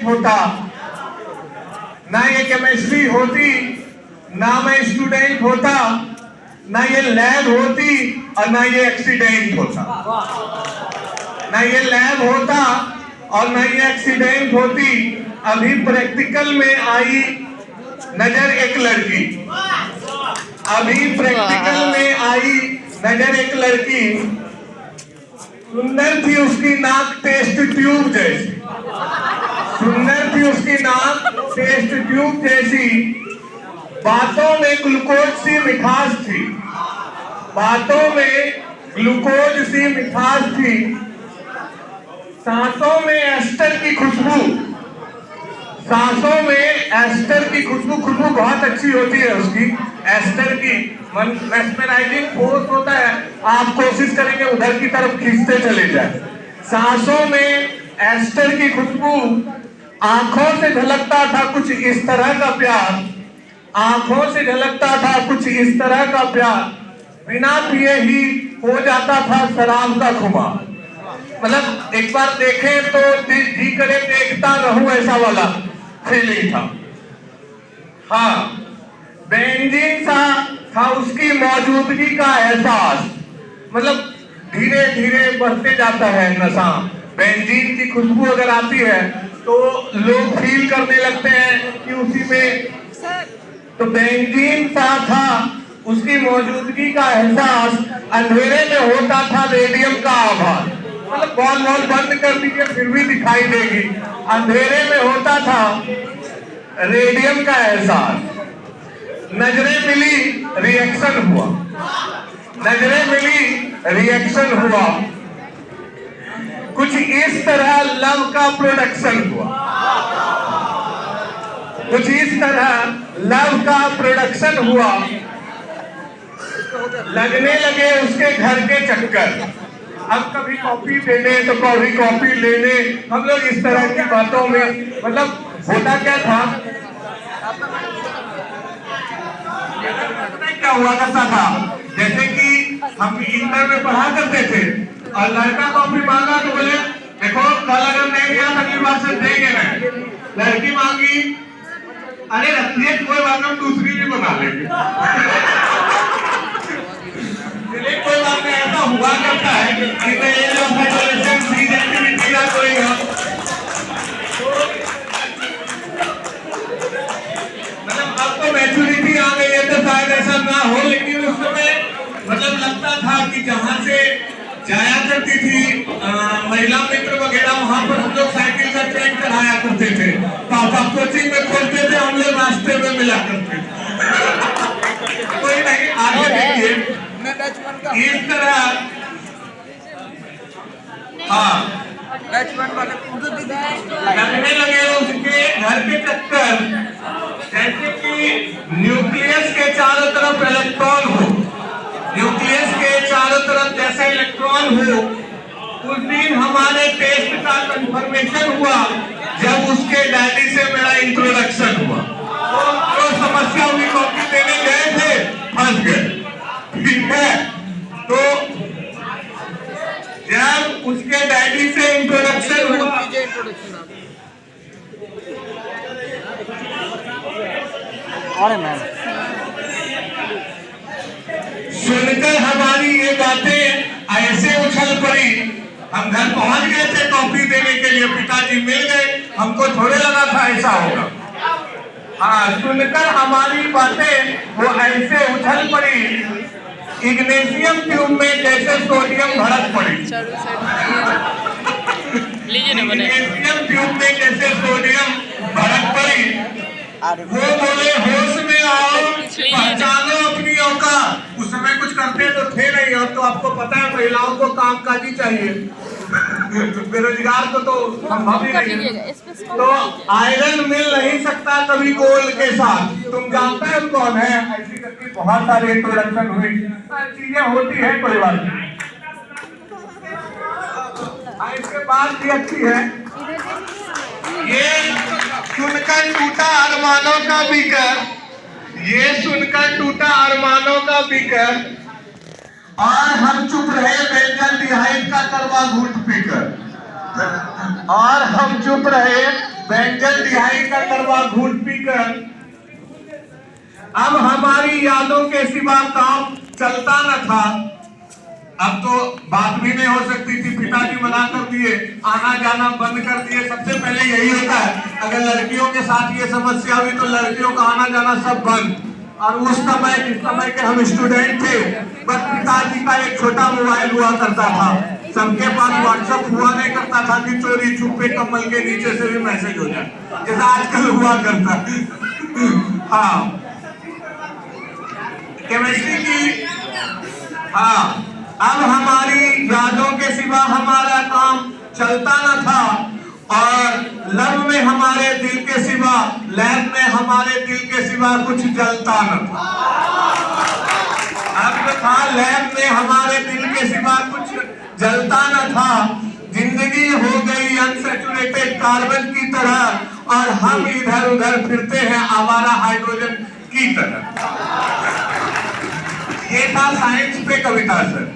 होता, ना ये केमिस्ट्री होती, ना मैं स्टूडेंट होता, ना ये लैब होती और ना ये एक्सीडेंट होता। ना ये लैब होता और ना ये एक्सीडेंट होती। अभी प्रैक्टिकल में आई नजर एक लड़की, अभी प्रैक्टिकल में आई नजर एक लड़की, सुंदर थी उसकी नाक टेस्ट ट्यूब जैसी, सुंदर थी उसकी नाक टेस्ट ट्यूब जैसी, बातों में ग्लूकोज सी मिठास थी, बातों में ग्लूकोज सी मिठास थी, सांसों में एस्टर की खुशबू, सांसों में एस्टर की खुशबू, खुशबू बहुत अच्छी होती है उसकी, एस्टर की मेस्मराइजिंग फोर्स होता है, आप कोशिश करेंगे उधर की तरफ खींचते चले जाए। सांसों में एस्टर की खुशबू, आंखों से झलकता था कुछ इस तरह का प्यार, आंखों से झलकता था कुछ इस तरह का प्यार, बिना पिए ही हो जाता था शराब का खुमार। मतलब एक बार देखें तो जी करे देखता रहूं, ऐसा वाला फीलिंग था। हाँ, बेंजीन सा था उसकी मौजूदगी का एहसास, मतलब धीरे धीरे बढ़ते जाता है नशा। बेंजीन की खुशबू अगर आती है तो लोग फील करने लगते हैं कि उसी में, तो बेंजीन सा था उसकी मौजूदगी का एहसास, अंधेरे में होता था रेडियम का आभास। मतलब बॉल बंद कर दीजिए फिर भी दिखाई देगी, अंधेरे में होता था रेडियम का एहसास। नजरें मिली रिएक्शन हुआ, नजरें मिली रिएक्शन हुआ, कुछ इस तरह लव का प्रोडक्शन हुआ, कुछ इस तरह लव का प्रोडक्शन हुआ। लगने लगे उसके घर के चक्कर, अब कभी कॉपी देने तो कभी कॉपी लेने, हम लोग इस तरह की बातों में, मतलब होता क्या था, क्या हुआ करता था, जैसे कि हम इंटर में पढ़ा करते थे और लड़का कॉपी मांगा तो बोले देखो कल अगर नहीं दिया तो अगली बार से देंगे नहीं, लड़की मांगी अरे रखिए कोई बात नहीं दूसरी भी बना लेंगे। कोई बात नहीं, ऐसा हुआ करता है कि कोई मतलब अब तो मैच्योरिटी आ गई है तो शायद ऐसा ना हो, लेकिन उस समय मतलब लगता था कि जहाँ से जाया करती थी महिला मित्र वगैरह, वहां पर हम लोग साइकिल का ट्रेन चढ़ाया करते थे, पापा कोचिंग में खोलते थे, हम लोग रास्ते में मिला करते थे। कोई नहीं, आगे देखिए इस तरह। हाँ, लगने लगे उसके घर के चक्कर, जैसे कि न्यूक्लियस के चारों तरफ इलेक्ट्रॉन हो, न्यूक्लियस के चारों तरफ जैसे इलेक्ट्रॉन हो। उस दिन हमारे टेस्ट का कंफर्मेशन हुआ जब उसके डैडी से मेरा इंट्रोडक्शन हुआ। तो समस्या हुई, कॉपी देने गए थे, फंस गए, ठीक है। तो जब उसके डैडी से इंट्रोडक्शन हुआ, सुनकर हमारी ये बातें ऐसे उछल पड़ी, हम घर पहुंच गए थे कॉपी देने के लिए, पिताजी मिल गए, हमको थोड़े लगा था ऐसा होगा। हाँ, सुनकर हमारी बातें वो ऐसे उछल पड़ी, इग्नेशियम ट्यूब में जैसे सोडियम भड़क पड़ी, इग्नेशियम ट्यूब में जैसे सोडियम भड़क पड़ी। वो बोले होश में आओ, पहचानो अपनी औकात। उस समय कुछ करते तो थे नहीं, और तो आपको पता है महिलाओं को कामकाजी चाहिए, बेरोजगार को तो संभव ही नहीं। तो आयरन मिल नहीं सकता कभी गोल्ड के साथ, तुम जानते हो कौन है, ऐसी करके बहुत सारे इंट्रोडक्शन हुई, चीजें होती है, कोई बात नहीं। इसके बाद भी अच्छी है, ये सुनकर टूटा अरमानों का बीकर, ये सुनकर टूटा अरमानों का बीकर, और हम चुप रहे बेंजल डिहाइड का करवा घूट पीकर, और हम चुप रहे बेंजल दिहाई का करवा घूट पीकर अब हमारी यादों के सिवा काम चलता न था। अब तो बात भी नहीं हो सकती थी, पिताजी मना कर दिए, आना जाना बंद कर दिए। सबसे पहले यही होता है, अगर लड़कियों के साथ ये समस्या हुई तो लड़कियों का आना जाना सब बंद। और उस समय जिस समय के हम स्टूडेंट थे, बस पिताजी का एक छोटा मोबाइल हुआ करता था। सबके पास व्हाट्सएप हुआ नहीं करता था कि चोरी छुपे कमल के नीचे से भी मैसेज हो जाए, जैसा आजकल हुआ करता। हाँ, केमिस्ट्री की। हाँ, अब हमारी यादों के सिवा हमारा काम चलता न था, और लब में हमारे दिल के सिवा, लैब में हमारे दिल के सिवा कुछ जलता न था। अब था लैब में हमारे दिल के सिवा कुछ जलता न था। जिंदगी हो गई अनसैचुरेटेड कार्बन की तरह, और हम इधर उधर फिरते हैं आवारा हाइड्रोजन की तरह। ये था साइंस पे कविता सर।